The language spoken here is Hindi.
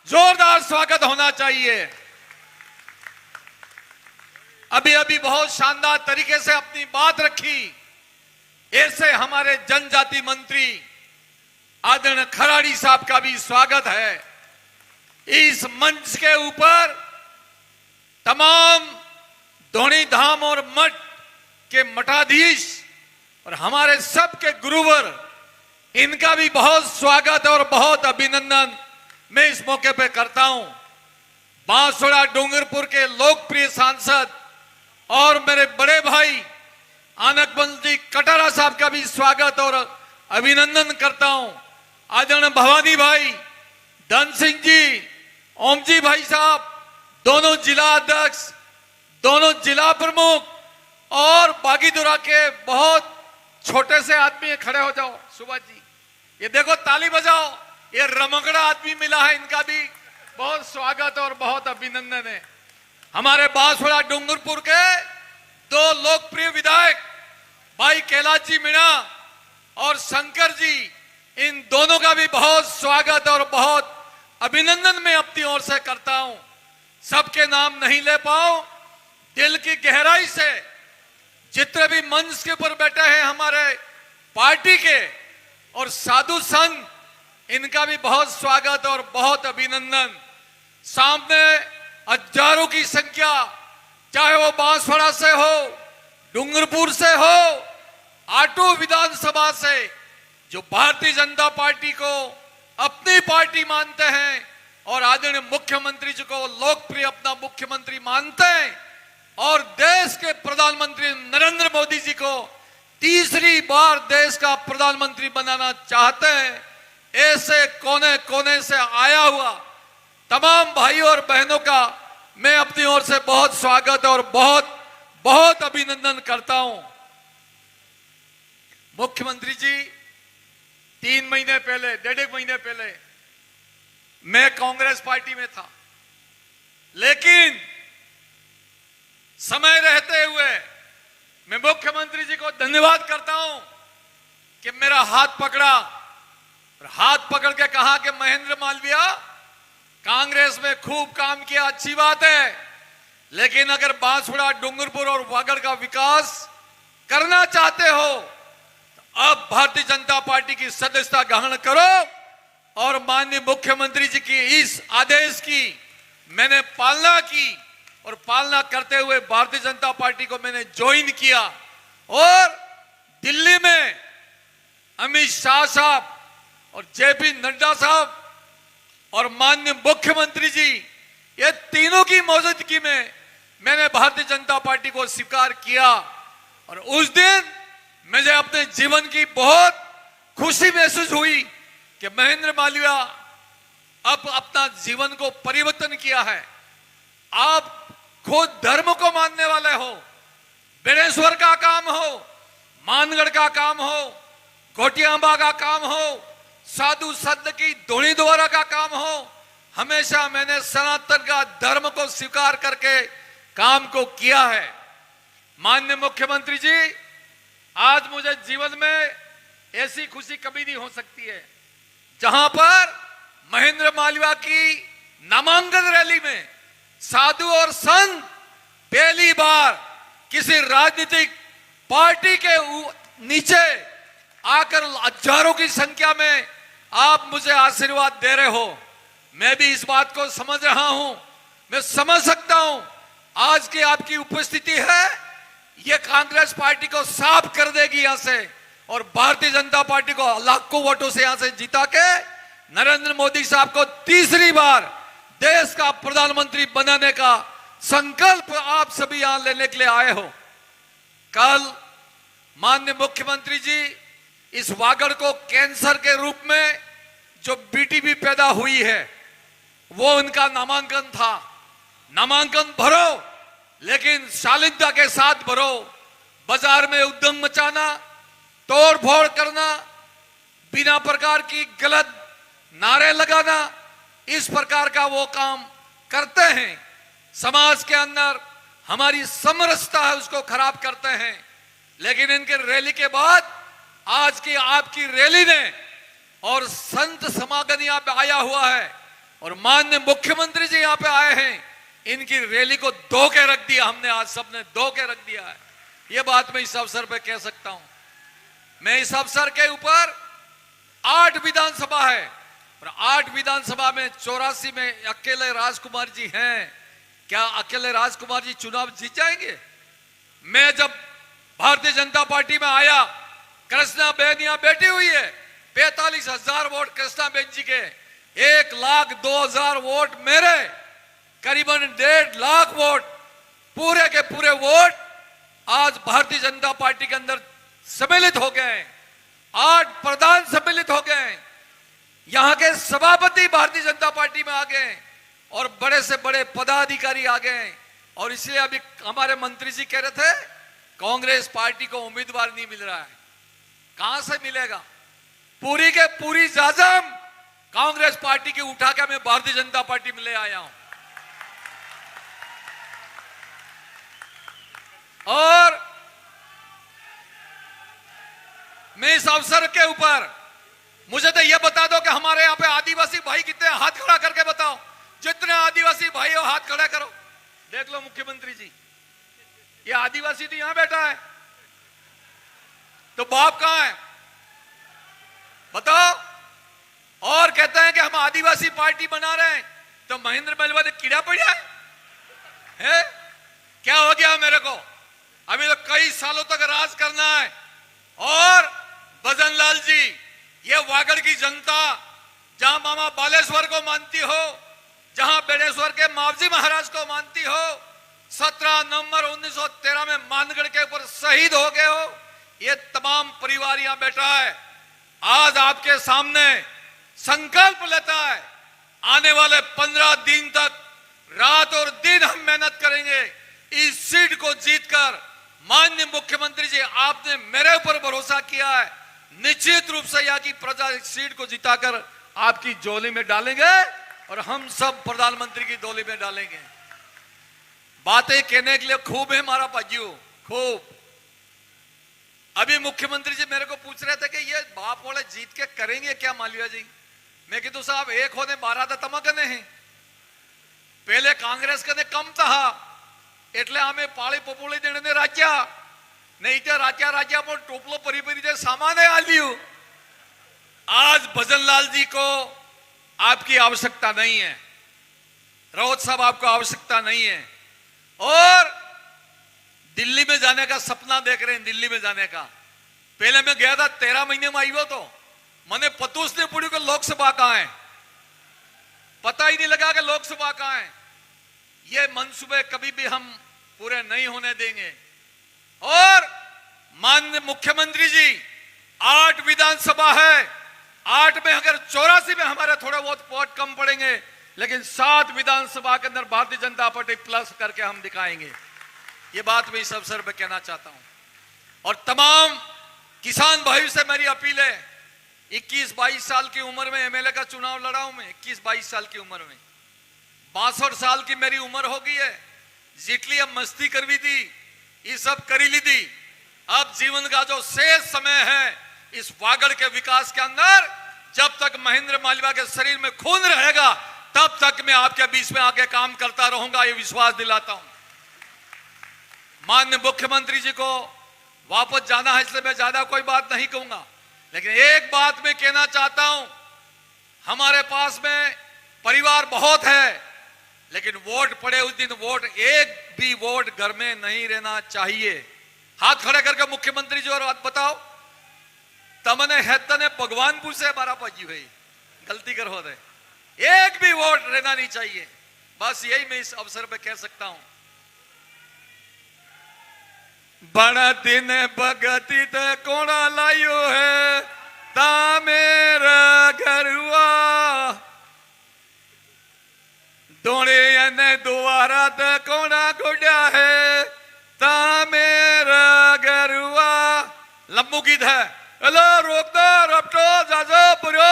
जोरदार स्वागत होना चाहिए। अभी अभी बहुत शानदार तरीके से अपनी बात रखी। ऐसे हमारे जनजाति मंत्री आदरणीय खराड़ी साहब का भी स्वागत है। इस मंच के ऊपर तमाम धोनी धाम और मठ के मठाधीश और हमारे सबके गुरुवर, इनका भी बहुत स्वागत और बहुत अभिनंदन मैं इस मौके पे करता हूं। बांसवाड़ा डूंगरपुर के लोकप्रिय सांसद और मेरे बड़े भाई आनकबंद जी कटारा साहब का भी स्वागत और अभिनंदन करता हूं। आदरणीय भवानी भाई, धन सिंह जी, ओम जी भाई साहब, दोनों जिला अध्यक्ष, दोनों जिला प्रमुख और बागीदुरा के बहुत छोटे से आदमी खड़े हो जाओ। सुभाष जी, ये देखो ताली बजाओ। ये रमकड़ा आदमी मिला है, इनका भी बहुत स्वागत और बहुत अभिनंदन है। हमारे बांसवाड़ा डूंगरपुर के दो लोकप्रिय विधायक भाई कैलाश जी मीणा और शंकर जी, इन दोनों का भी बहुत स्वागत और बहुत अभिनंदन मैं अपनी ओर से करता हूं। सबके नाम नहीं ले पाऊं, दिल की गहराई से जितने भी मंच के ऊपर बैठे हैं हमारे पार्टी के और साधु संत, इनका भी बहुत स्वागत और बहुत अभिनंदन। सामने हजारों की संख्या, चाहे वो बांसवाड़ा से हो, डूंगरपुर से हो, आटो विधानसभा से, जो भारतीय जनता पार्टी को अपनी पार्टी मानते हैं और आदरणीय मुख्यमंत्री जी को लोकप्रिय अपना मुख्यमंत्री मानते हैं और देश के प्रधानमंत्री नरेंद्र मोदी जी को तीसरी बार देश का प्रधानमंत्री बनाना चाहते हैं। ऐसे कोने कोने से आया हुआ तमाम भाइयों और बहनों का मैं अपनी ओर से बहुत स्वागत और बहुत बहुत अभिनंदन करता हूं। मुख्यमंत्री जी, 3 महीने पहले, 1.5 महीने पहले मैं कांग्रेस पार्टी में था, लेकिन समय रहते हुए मैं मुख्यमंत्री जी को धन्यवाद करता हूं कि मेरा हाथ पकड़ा और हाथ पकड़ के कहा कि महेंद्र मालवीय, कांग्रेस में खूब काम किया, अच्छी बात है, लेकिन अगर बांसवाड़ा डूंगरपुर और वागड़ का विकास करना चाहते हो तो अब भारतीय जनता पार्टी की सदस्यता ग्रहण करो। और माननीय मुख्यमंत्री जी की इस आदेश की मैंने पालना की और पालना करते हुए भारतीय जनता पार्टी को मैंने ज्वाइन किया। और दिल्ली में अमित शाह साहब और जेपी नड्डा साहब और माननीय मुख्यमंत्री जी, ये तीनों की मौजूदगी में मैंने भारतीय जनता पार्टी को स्वीकार किया। और उस दिन मुझे अपने जीवन की बहुत खुशी महसूस हुई कि महेंद्र मालवीय अब अपना जीवन को परिवर्तन किया है। आप खुद धर्म को मानने वाले हो, बेड़ेश्वर का काम हो, मानगढ़ का काम हो, घोटियांबा का काम हो, साधु संत की धोनी द्वारा का काम हो, हमेशा मैंने सनातन का धर्म को स्वीकार करके काम को किया है। माननीय मुख्यमंत्री जी, आज मुझे जीवन में ऐसी खुशी कभी नहीं हो सकती है जहां पर महेंद्र मालवीय की नामांकन रैली में साधु और संत पहली बार किसी राजनीतिक पार्टी के नीचे आकर हजारों की संख्या में आप मुझे आशीर्वाद दे रहे हो। मैं भी इस बात को समझ रहा हूं, मैं समझ सकता हूं आज की आपकी उपस्थिति है, यह कांग्रेस पार्टी को साफ कर देगी यहां से और भारतीय जनता पार्टी को लाखों वोटों से यहां से जिता के नरेंद्र मोदी साहब को तीसरी बार देश का प्रधानमंत्री बनाने का संकल्प आप सभी यहां लेने के लिए आए हो। कल माननीय मुख्यमंत्री जी इस वागड़ को कैंसर के रूप में जो बीटीबी पैदा हुई है, वो उनका नामांकन था। नामांकन भरो, लेकिन शालीनता के साथ भरो। बाजार में उद्यम मचाना, तोड़ फोड़ करना, बिना प्रकार की गलत नारे लगाना, इस प्रकार का वो काम करते हैं। समाज के अंदर हमारी समरसता है, उसको खराब करते हैं। लेकिन इनके रैली के बाद आज की आपकी रैली ने और संत समागम यहाँ पे आया हुआ है, और माननीय मुख्यमंत्री जी यहां पे आए हैं, इनकी रैली को धो के रख दिया हमने, आज सबने धो के रख दिया है। ये बात मैं इस अवसर पे कह सकता हूं। मैं इस अवसर के ऊपर 8 विधानसभा है और 8 विधानसभा में 84 में अकेले राजकुमार जी हैं। क्या अकेले राजकुमार जी चुनाव जीत जाएंगे? मैं जब भारतीय जनता पार्टी में आया, कृष्णा बेन यहां बैठी हुई है, 45,000 वोट कृष्णा बेन जी के, 1,02,000 वोट मेरे, करीबन 1.5 लाख वोट, पूरे के पूरे वोट आज भारतीय जनता पार्टी के अंदर सम्मिलित हो गए। 8 प्रधान सम्मिलित हो गए, यहां के सभापति भारतीय जनता पार्टी में आ गए और बड़े से बड़े पदाधिकारी आ गए। और इसलिए अभी हमारे मंत्री जी कह रहे थे कांग्रेस पार्टी को उम्मीदवार नहीं मिल रहा है। कहां से मिलेगा? पूरी के पूरी जाजम कांग्रेस पार्टी की उठा के मैं भारतीय जनता पार्टी में ले आया हूं। और मैं इस अवसर के ऊपर मुझे तो यह बता दो कि हमारे यहां पे आदिवासी भाई कितने, हाथ खड़ा करके बताओ। जितने आदिवासी भाई हो हाथ खड़ा करो। देख लो मुख्यमंत्री जी, ये आदिवासी तो यहां बैठा है, तो बाप कहां है बताओ? और कहते हैं कि हम आदिवासी पार्टी बना रहे हैं, तो महेंद्र मालविया ने कीड़ा पड़ा है? क्या हो गया मेरे को? अभी तो कई सालों तक राज करना है। और भजन लाल जी, ये वागड़ की जनता जहां मामा बालेश्वर को मानती हो, जहां बेड़ेश्वर के मावजी महाराज को मानती हो, 17 नवंबर 1913 में मानगढ़ के ऊपर शहीद हो गए हो, ये तमाम परिवार यहां बैठा है। आज आपके सामने संकल्प लेता है, आने वाले 15 दिन तक रात और दिन हम मेहनत करेंगे इस सीट को जीतकर। माननीय मुख्यमंत्री जी, आपने मेरे ऊपर भरोसा किया है, निश्चित रूप से यहाँ की प्रजा इस सीट को जिताकर आपकी झोली में डालेंगे और हम सब प्रधानमंत्री की झोली में डालेंगे। बातें कहने के लिए खूब है हमारा भाइयों, खूब। अभी मुख्यमंत्री जी मेरे को पूछ रहे थे कि ये बाप वाले जीत के करेंगे क्या मालविया जी? मैं कहूं साहब, एक होने 12 था तम कने हैं। पहले कांग्रेस कने कम था એટલે અમે પાળી પપોળી દેને રાજ્યા નહીં તે રાજ્યા પર ટોપલો ભરી ભરી જે સામાને આલ્યું। आज भजनलाल जी को आपकी आवश्यकता नहीं है, राउत साहब आपको आवश्यकता नहीं है। और दिल्ली में जाने का सपना देख रहे हैं, दिल्ली में जाने का। पहले मैं गया था 13 महीने में आयो तो मैंने पतूस ने पूछी कि लोकसभा कहां है, पता ही नहीं लगा कि लोकसभा कहां है। ये मंसूबे कभी भी हम पूरे नहीं होने देंगे। और माननीय मुख्यमंत्री जी, 8 विधानसभा है, 8 में अगर 84 में हमारे थोड़े बहुत वोट कम पड़ेंगे, लेकिन 7 विधानसभा के अंदर भारतीय जनता पार्टी प्लस करके हम दिखाएंगे। ये बात मैं इस अवसर पर कहना चाहता हूं। और तमाम किसान भाइयों से मेरी अपील है, 21-22 साल की उम्र में एमएलए का चुनाव लड़ा हूं मैं, 21-22 साल की उम्र में। 62 साल की मेरी उम्र हो गई है। जितनी अब मस्ती करवी थी ये सब करी ली थी। अब जीवन का जो शेष समय है इस वागड़ के विकास के अंदर, जब तक महेंद्र मालविया के शरीर में खून रहेगा तब तक मैं आपके बीच में आके काम करता रहूंगा, ये विश्वास दिलाता हूं। माननीय मुख्यमंत्री जी को वापस जाना है, इसलिए मैं ज्यादा कोई बात नहीं कहूंगा, लेकिन एक बात मैं कहना चाहता हूं, हमारे पास में परिवार बहुत है, लेकिन वोट पड़े उस दिन वोट, एक भी वोट घर में नहीं रहना चाहिए। हाथ खड़े करके मुख्यमंत्री जी और बात बताओ, तमने है तने भगवान पूछे हमारा पाजी भाई गलती कर हो दे, एक भी वोट रहना नहीं चाहिए। बस यही मैं इस अवसर पे कह सकता हूं। बड़ा दिन भगती ते कोड़ा लायो है ता मेरा घरुआ, दोड़े ने दोबारा ते कोड़ा गुड़ा है ता मेरा घरुआ। लंबू गीत है, हेलो रोक दो रपटो जाजो बुरो